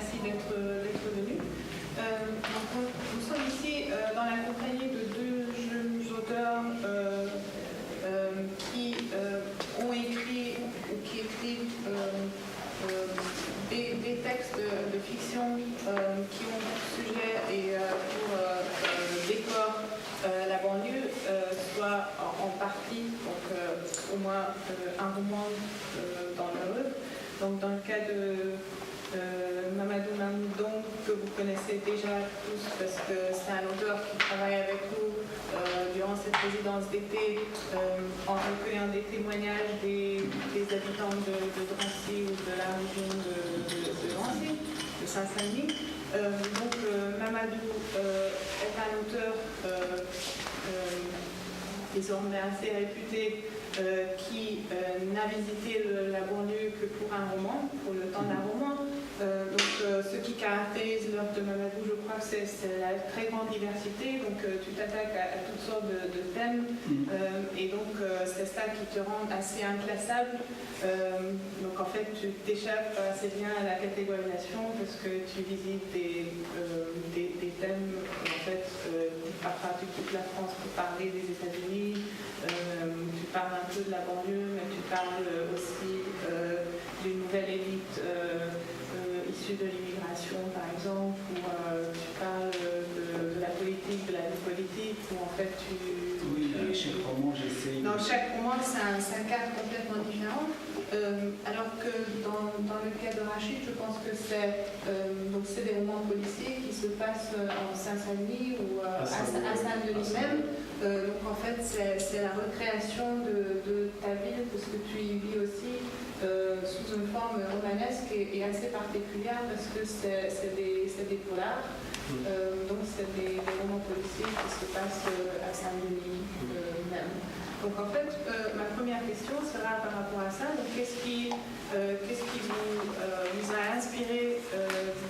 merci d'être venu. Nous sommes ici dans la compagnie de deux jeunes auteurs qui ont écrit ou qui écrivent des textes de fiction qui ont pour sujet et pour décor la banlieue, soit en partie, donc au moins un roman dans l'œuvre. Donc dans le cas de Mamadou Mamoudon, que vous connaissez déjà tous parce que c'est un auteur qui travaille avec nous durant cette résidence d'été en recueillant des témoignages des habitants de Drancy ou de la région de Drancy, de Saint-Saint-Denis. Donc Mamadou est un auteur désormais assez réputé qui n'a visité la banlieue que pour un roman, pour le temps d'un roman. Ce qui caractérise l'œuvre de Mamadou, je crois que c'est la très grande diversité. Donc tu t'attaques à toutes sortes de thèmes et donc c'est ça qui te rend assez inclassable. Donc en fait tu t'échappes assez bien à la catégorisation parce que tu visites des thèmes en fait parfois tu quittes la France pour parler des États-Unis, tu parles un peu de la banlieue, mais tu parles aussi d'une nouvelle élite issue de l'immigration par exemple, ou tu parles de la politique, de la vie politique, où en fait chaque roman j'essaie. Dans chaque roman c'est un cadre complètement différent. Alors que dans le cas de Rachid, je pense que c'est des romans policiers qui se passent en Saint-Denis ou à Saint-Denis même. Donc en fait, c'est la recréation de ta ville, parce que tu y vis aussi sous une forme romanesque et assez particulière, parce que c'est des polars. Donc c'est des romans policiers qui se passent à Saint-Denis même. Donc en fait, ma première question sera par rapport à ça. Donc, qu'est-ce qui vous a inspiré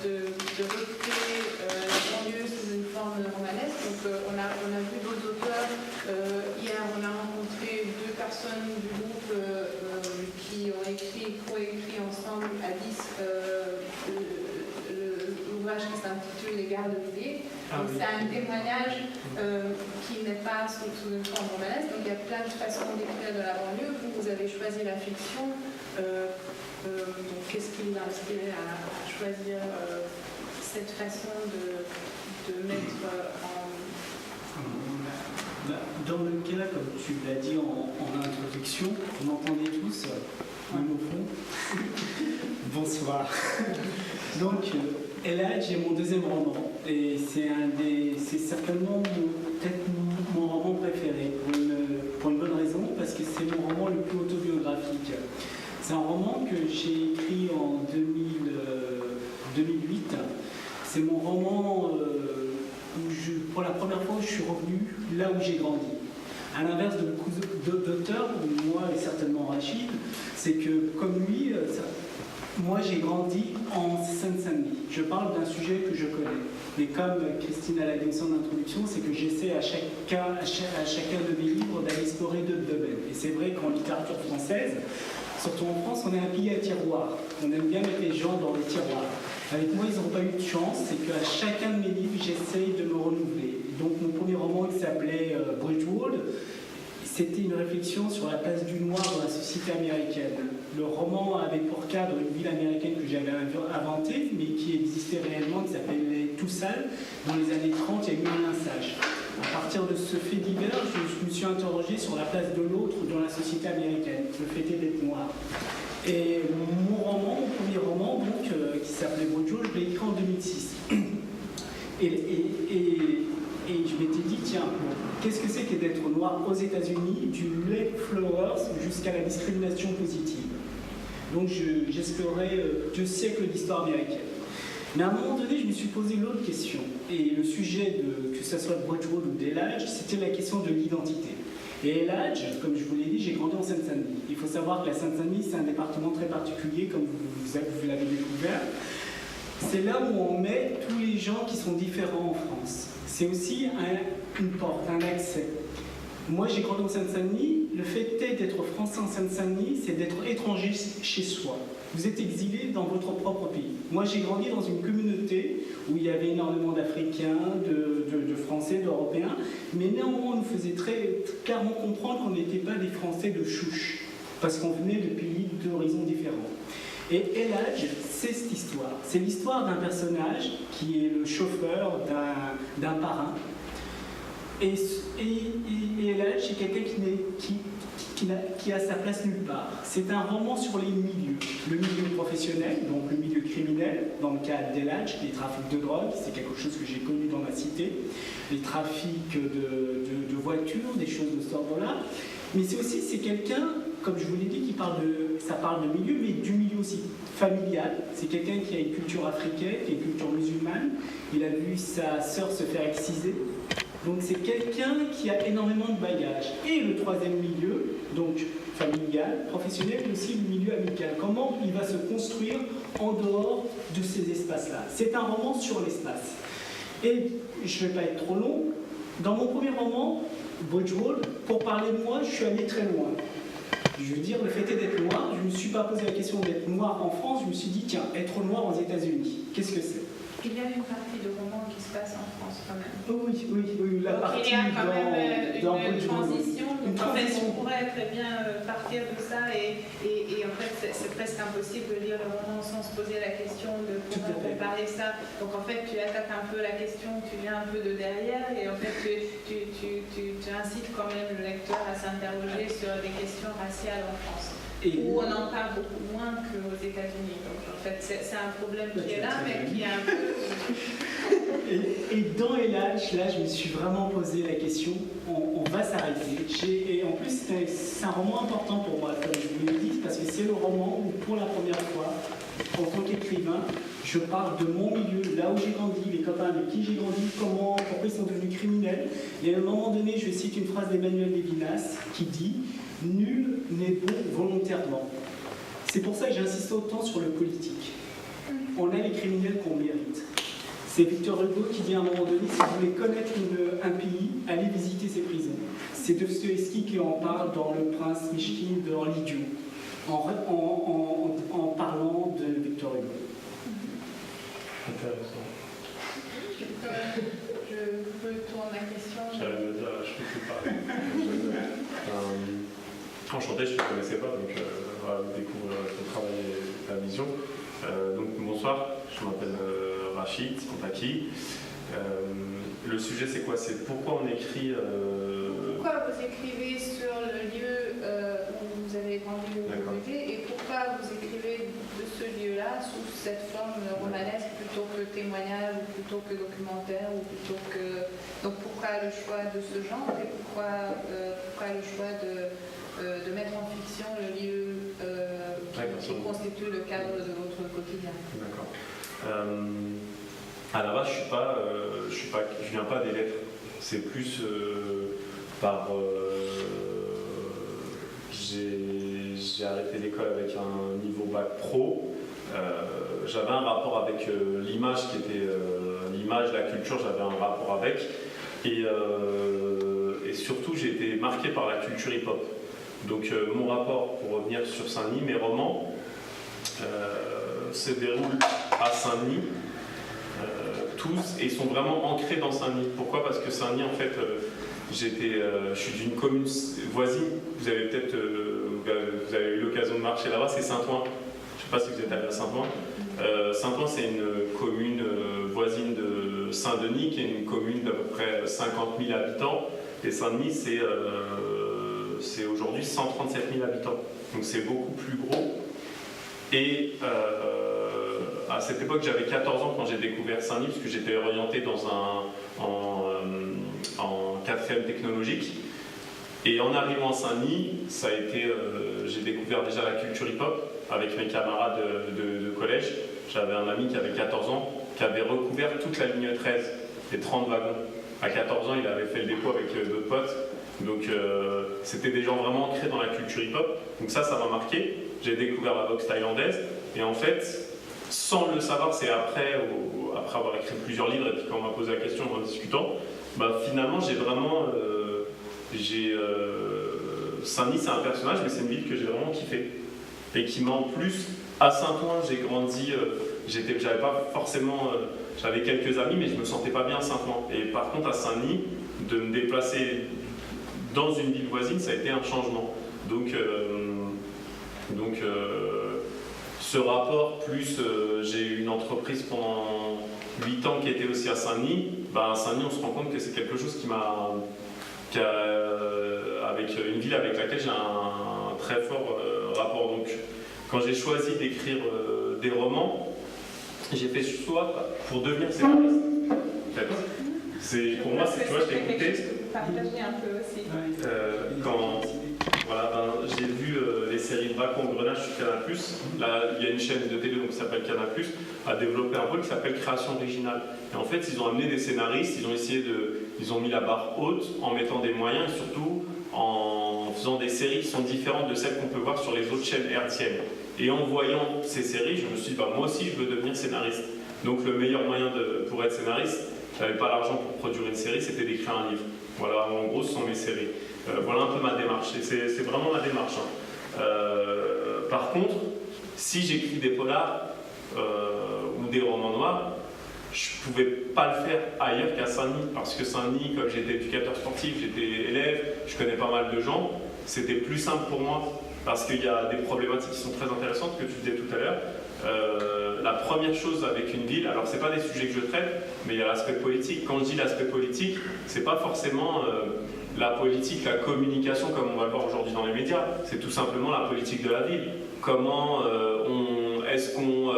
de recréer la banlieue sous une forme romanesque? Donc on a vu d'autres auteurs. Hier, on a rencontré deux personnes du groupe qui ont coécrit ensemble à 10 l'ouvrage qui s'intitule Les Gardes de Villiers. Donc c'est un témoignage qui n'est pas sous une forme romanesque. Donc il y a plein de façons d'écrire de la banlieue. Vous avez choisi la fiction. Qu'est-ce qui vous a inspiré à choisir cette façon de mettre en... Dans le cas, comme tu l'as dit en introduction, vous m'entendez tous, même au fond. Bonsoir. Donc, Eladj est mon deuxième roman et c'est certainement peut-être mon roman préféré pour une bonne raison, parce que c'est mon roman le plus autobiographique. C'est un roman que j'ai écrit en 2008. C'est mon roman où pour la première fois je suis revenu là où j'ai grandi. À l'inverse de beaucoup d'auteurs, moi et certainement Rachid, c'est que comme lui, moi j'ai grandi en Seine-Saint-Denis. Je parle d'un sujet que je connais. Mais comme Christine l'a dit en introduction, c'est que j'essaie à chacun de mes livres d'aller explorer d'autres domaines. Et c'est vrai qu'en littérature française, surtout en France, on est un pays à tiroirs. On aime bien mettre les gens dans les tiroirs. Avec moi, ils n'ont pas eu de chance, c'est qu'à chacun de mes livres, j'essaye de me renouveler. Donc mon premier roman qui s'appelait Bridgewood, c'était une réflexion sur la place du noir dans la société américaine. Le roman avait pour cadre une ville américaine que j'avais inventée, mais qui existait réellement, qui s'appelait Toussal. Dans les années 30, il y a eu un lynchage. À partir de ce fait divers, je me suis interrogé sur la place de l'autre dans la société américaine, le fait d'être noir. Et mon premier roman, donc, qui s'appelait Bridgewood, je l'ai écrit en 2006. Et je m'étais dit, tiens, qu'est-ce que c'est que d'être noir aux États-Unis, du late flowers jusqu'à la discrimination positive. Donc j'explorais 2 siècles d'histoire américaine. Mais à un moment donné, je me suis posé l'autre question. Et le sujet, que ce soit de Bridgewood ou d'Eladj, c'était la question de l'identité. Et Eladj, comme je vous l'ai dit, j'ai grandi en Seine-Saint-Denis. Il faut savoir que la Seine-Saint-Denis, c'est un département très particulier, comme vous l'avez découvert. C'est là où on met tous les gens qui sont différents en France. C'est aussi une porte, un accès. Moi, j'ai grandi en Seine-Saint-Denis. Le fait d'être français en Seine-Saint-Denis, c'est d'être étranger chez soi. Vous êtes exilé dans votre propre pays. Moi, j'ai grandi dans une communauté où il y avait énormément d'Africains, de Français, d'Européens, mais néanmoins, on nous faisait très clairement comprendre qu'on n'était pas des Français de chouche, parce qu'on venait de pays d'horizons différents. Et El Hadj, c'est cette histoire. C'est l'histoire d'un personnage qui est le chauffeur d'un parrain. Et El Hadj, c'est quelqu'un qui a sa place nulle part. C'est un roman sur les milieux. Le milieu professionnel, donc le milieu criminel, dans le cas d'El Hadj, les trafics de drogue, c'est quelque chose que j'ai connu dans ma cité, les trafics de voitures, des choses de ce ordre-là. Mais c'est quelqu'un, comme je vous l'ai dit, ça parle de milieu, mais du milieu aussi familial. C'est quelqu'un qui a une culture africaine, qui a une culture musulmane. Il a vu sa sœur se faire exciser. Donc c'est quelqu'un qui a énormément de bagages. Et le troisième milieu, donc familial, professionnel, mais aussi le milieu amical. Comment il va se construire en dehors de ces espaces-là. C'est un roman sur l'espace. Et je ne vais pas être trop long. Dans mon premier roman, Bridgewall, pour parler de moi, je suis allé très loin. Je veux dire, le fait d'être noir, je ne me suis pas posé la question d'être noir en France, je me suis dit, tiens, être noir aux États-Unis, qu'est-ce que c'est? Il y a une partie de roman qui se passe en France quand même. Oui, la partie il y a quand même une transition. En fait, on pourrait très bien partir de ça et en fait, c'est presque impossible de lire le roman sans se poser la question de comment comparer ça. Donc en fait, tu attaques un peu la question, tu viens un peu de derrière et en fait, tu incites quand même le lecteur à s'interroger sur des questions raciales en France. Où on en parle beaucoup moins qu'aux États-Unis. Donc en fait, c'est un problème qui est là, mais qui est un peu... Et dans El Hadj, là, je me suis vraiment posé la question, on va s'arrêter. Et en plus, c'est un roman important pour moi, comme je vous l'ai dit, parce que c'est le roman où, pour la première fois, en tant qu'écrivain, je parle de mon milieu, là où j'ai grandi, les copains avec qui j'ai grandi, pourquoi ils sont devenus criminels. Et à un moment donné, je cite une phrase d'Emmanuel Levinas qui dit « Nul n'est bon volontairement ». C'est pour ça que j'insiste autant sur le politique. On a les criminels qu'on mérite. C'est Victor Hugo qui dit à un moment donné, si vous voulez connaître un pays, allez visiter ses prisons. C'est Dostoïevski qui en parle dans Le Prince Myshkin, dans L'Idiot, en parlant de Victor Hugo. Intéressant. Je retourne la question. J'allais me dire, je peux plus parler. Enchanté, je ne te connaissais pas, donc voilà, découvrir ton travail et ta vision. Donc bonsoir, je m'appelle Rachid Kontaki. Le sujet c'est quoi? C'est pourquoi on écrit... Pourquoi vous écrivez sur le lieu où vous avez grandi, où vous vivez, et pourquoi vous écrivez de ce lieu-là sous cette forme romanesque plutôt que témoignage, ou plutôt que documentaire, ou plutôt que... Donc pourquoi le choix de ce genre, et pourquoi le choix de mettre en fiction le lieu qui constitue le cadre de votre quotidien? D'accord. À la base, je viens pas des lettres. C'est plus j'ai arrêté l'école avec un niveau bac pro. J'avais un rapport avec l'image qui était l'image, la culture. J'avais un rapport avec et surtout j'ai été marqué par la culture hip-hop. Donc mon rapport, pour revenir sur Saint-Denis, mes romans se déroulent à Saint-Denis, tous, et sont vraiment ancrés dans Saint-Denis. Pourquoi? Parce que Saint-Denis, en fait, je suis d'une commune voisine. Vous avez peut-être vous avez eu l'occasion de marcher là-bas, c'est Saint-Ouen. Je ne sais pas si vous êtes allé à Saint-Ouen. Saint-Ouen, c'est une commune voisine de Saint-Denis, qui est une commune d'à peu près 50 000 habitants. Et Saint-Denis, c'est aujourd'hui 137 000 habitants. Donc c'est beaucoup plus gros. Et à cette époque, j'avais 14 ans quand j'ai découvert Saint-Denis, parce que j'étais orienté en 4e technologique. Et en arrivant à Saint-Denis, j'ai découvert déjà la culture hip-hop avec mes camarades de collège. J'avais un ami qui avait 14 ans, qui avait recouvert toute la ligne 13, les 30 wagons. À 14 ans, il avait fait le dépôt avec d'autres potes. Donc c'était des gens vraiment ancrés dans la culture hip-hop. Donc ça m'a marqué. J'ai découvert la boxe thaïlandaise. Et en fait, sans le savoir, c'est après avoir écrit plusieurs livres, et puis quand on m'a posé la question en discutant, finalement j'ai vraiment Saint-Denis, c'est un personnage, mais c'est une ville que j'ai vraiment kiffé. Et qui m'a en plus, à Saint-Ouen, j'ai grandi, j'avais pas forcément, j'avais quelques amis, mais je me sentais pas bien à Saint-Ouen. Et par contre, à Saint-Denis, de me déplacer dans une ville voisine, ça a été un changement. Donc ce rapport, plus j'ai eu une entreprise pendant 8 ans qui était aussi à Saint-Denis, à Saint-Denis, on se rend compte que c'est quelque chose avec une ville avec laquelle j'ai un très fort rapport. Donc, quand j'ai choisi d'écrire des romans, j'ai fait ce choix pour devenir scénariste. En fait. Pour moi, tu vois, je t'ai écouté. Partager un peu aussi. Quand j'ai vu les séries Braque Engrenage sur Canal+, là, il y a une chaîne de télé qui s'appelle Canal+, a développé un pôle qui s'appelle Création Originale. Et en fait, ils ont amené des scénaristes, ils ont mis la barre haute en mettant des moyens et surtout en faisant des séries qui sont différentes de celles qu'on peut voir sur les autres chaînes hertziennes. Et en voyant ces séries, je me suis dit, moi aussi, je veux devenir scénariste. Donc le meilleur moyen pour être scénariste, je n'avais pas l'argent pour produire une série, c'était d'écrire un livre. Voilà, en gros, ce sont mes séries. Voilà un peu ma démarche. Et c'est vraiment ma démarche. Par contre, si j'écris des polars ou des romans noirs, je ne pouvais pas le faire ailleurs qu'à Saint-Denis. Parce que Saint-Denis, comme j'étais éducateur sportif, j'étais élève, je connais pas mal de gens, c'était plus simple pour moi. Parce qu'il y a des problématiques qui sont très intéressantes que tu disais tout à l'heure. La première chose avec une ville, alors c'est pas des sujets que je traite, mais il y a l'aspect politique. Quand je dis l'aspect politique, c'est pas forcément la politique, la communication comme on va le voir aujourd'hui dans les médias, c'est tout simplement la politique de la ville. Comment est-ce qu'on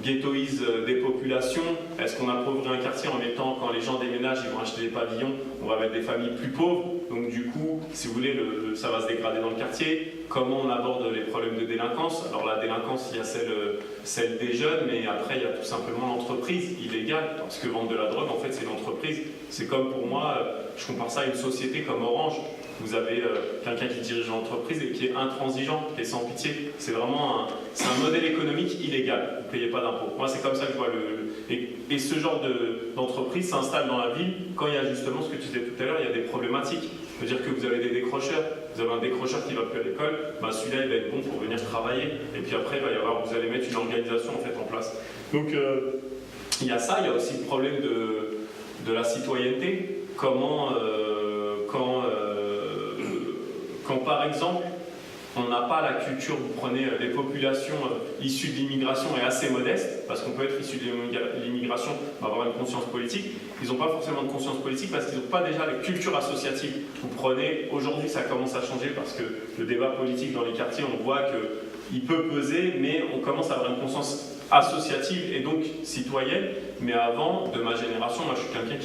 ghettoise des populations? Est-ce qu'on appauvrit un quartier en mettant, quand les gens déménagent, ils vont acheter des pavillons, on va mettre des familles plus pauvres, donc du coup, si vous voulez, ça va se dégrader dans le quartier. Comment on aborde les problèmes de délinquance? Alors la délinquance, il y a celle des jeunes, mais après il y a tout simplement l'entreprise illégale, parce que vendre de la drogue, en fait, c'est l'entreprise. C'est comme pour moi, je compare ça à une société comme Orange. Vous avez quelqu'un qui dirige l'entreprise et qui est intransigeant, qui est sans pitié. C'est vraiment un modèle économique illégal. Vous ne payez pas d'impôts. Moi, c'est comme ça que je vois et ce genre d'entreprise s'installe dans la ville quand il y a justement ce que tu disais tout à l'heure, il y a des problématiques. C'est-à-dire que vous avez des décrocheurs. Vous avez un décrocheur qui ne va plus à l'école, celui-là, il va être bon pour venir travailler. Et puis après, vous allez mettre une organisation en fait en place. Donc, il y a ça. Il y a aussi le problème de la citoyenneté. Comment, quand par exemple, on n'a pas la culture, vous prenez des populations issues de l'immigration et assez modestes, parce qu'on peut être issu de l'immigration, avoir une conscience politique, ils n'ont pas forcément de conscience politique parce qu'ils n'ont pas déjà les cultures associatives. Vous prenez, aujourd'hui ça commence à changer parce que le débat politique dans les quartiers, on voit qu'il peut peser, mais on commence à avoir une conscience associative et donc citoyenne, mais avant, de ma génération, moi je suis quelqu'un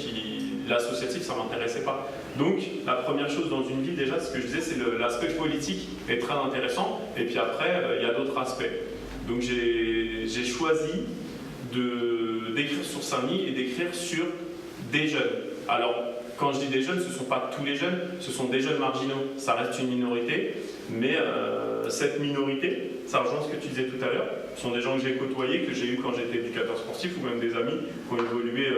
l'associatif, ça ne m'intéressait pas. Donc, la première chose dans une ville, déjà, ce que je disais, c'est l'aspect politique est très intéressant. Et puis après, il y a d'autres aspects. Donc, j'ai choisi d'écrire sur Saint-Denis et d'écrire sur des jeunes. Alors, quand je dis des jeunes, ce ne sont pas tous les jeunes, ce sont des jeunes marginaux. Ça reste une minorité, mais cette minorité, ça rejoint ce que tu disais tout à l'heure, ce sont des gens que j'ai côtoyés, que j'ai eu quand j'étais éducateur sportif, ou même des amis qui ont évolué,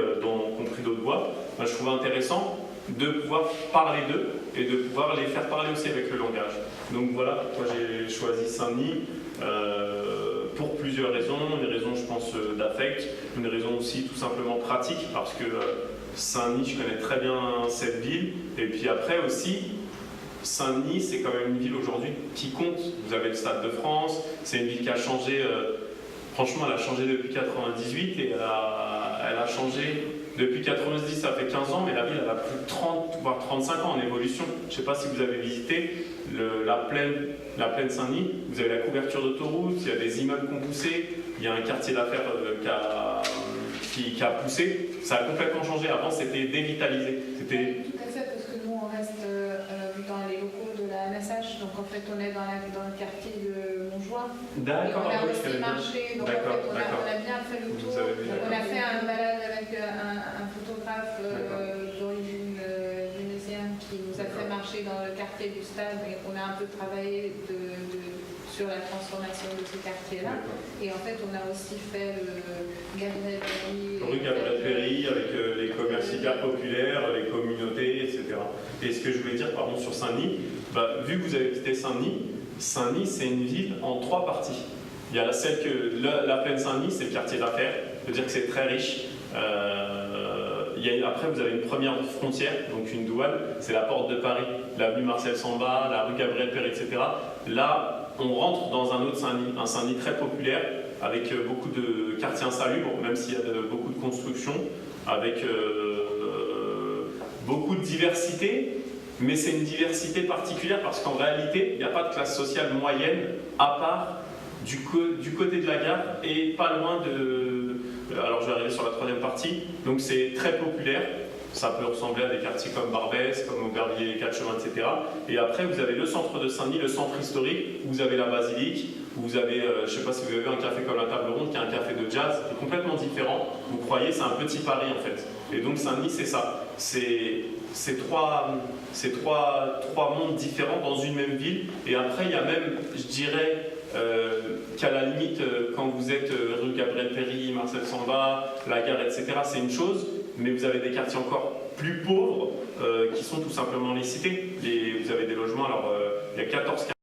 compris d'autres voies. Je trouvais intéressant de pouvoir parler d'eux et de pouvoir les faire parler aussi avec le langage. Donc voilà pourquoi j'ai choisi Saint-Denis, pour plusieurs raisons. Une raison, je pense, d'affect, une raison aussi tout simplement pratique, parce que Saint-Denis, je connais très bien cette ville, et puis après aussi, Saint-Denis, c'est quand même une ville aujourd'hui qui compte. Vous avez le Stade de France, c'est une ville qui a changé, franchement, elle a changé depuis 98 et elle a changé depuis 90, ça fait 15 ans, mais la ville elle a plus de 30 voire 35 ans en évolution. Je ne sais pas si vous avez visité la plaine Saint-Denis, vous avez la couverture d'autoroute, il y a des immeubles qui ont poussé, il y a un quartier d'affaires qui a poussé. Ça a complètement changé. Avant, c'était dévitalisé. Tout à fait, parce que nous, on reste dans les locaux de la NSH, donc en fait, on est dans le quartier de Montjoie. D'accord, on a aussi marché, donc en fait, on a bien fait le tour. On a fait un balade avec un photographe d'origine tunisienne qui nous a fait marcher dans le quartier du stade et on a un peu travaillé sur la transformation de ces quartiers-là. Et en fait, on a aussi fait le Gabriel Péry. Rue Gabriel Péry, avec les commerces hyper populaires, les communautés, etc. Et ce que je voulais dire, pardon, sur Saint-Denis, vu que vous avez quitté Saint-Denis, Saint-Denis, c'est une ville en 3 parties. Il y a la plaine Saint-Denis, c'est le quartier d'affaires, ça veut dire que c'est très riche. Après, vous avez une première frontière, donc une douane, c'est la porte de Paris, l'avenue Marcel Samba, la rue Gabriel Péry, etc. Là, on rentre dans un autre Saint-Denis, un Saint-Denis très populaire, avec beaucoup de quartiers insalubres, même s'il y a beaucoup de constructions, avec beaucoup de diversité, mais c'est une diversité particulière parce qu'en réalité, il n'y a pas de classe sociale moyenne à part du côté de la gare et pas loin de... Alors je vais arriver sur la 3e partie, donc c'est très populaire, ça peut ressembler à des quartiers comme Barbès, comme Aubervilliers, 4 chemins, etc. Et après vous avez le centre de Saint-Denis, le centre historique, où vous avez la basilique, où vous avez, je ne sais pas si vous avez vu un café comme la Table Ronde, qui est un café de jazz, qui est complètement différent. Vous croyez, c'est un petit Paris en fait. Et donc Saint-Denis c'est ça, c'est trois mondes différents dans une même ville. Et après il y a même, je dirais, qu'à la limite, quand vous êtes rue Gabriel Péry, Marcel Samba, la gare, etc., c'est une chose, mais vous avez des quartiers encore plus pauvres qui sont tout simplement les cités. Vous avez des logements, alors il y a 14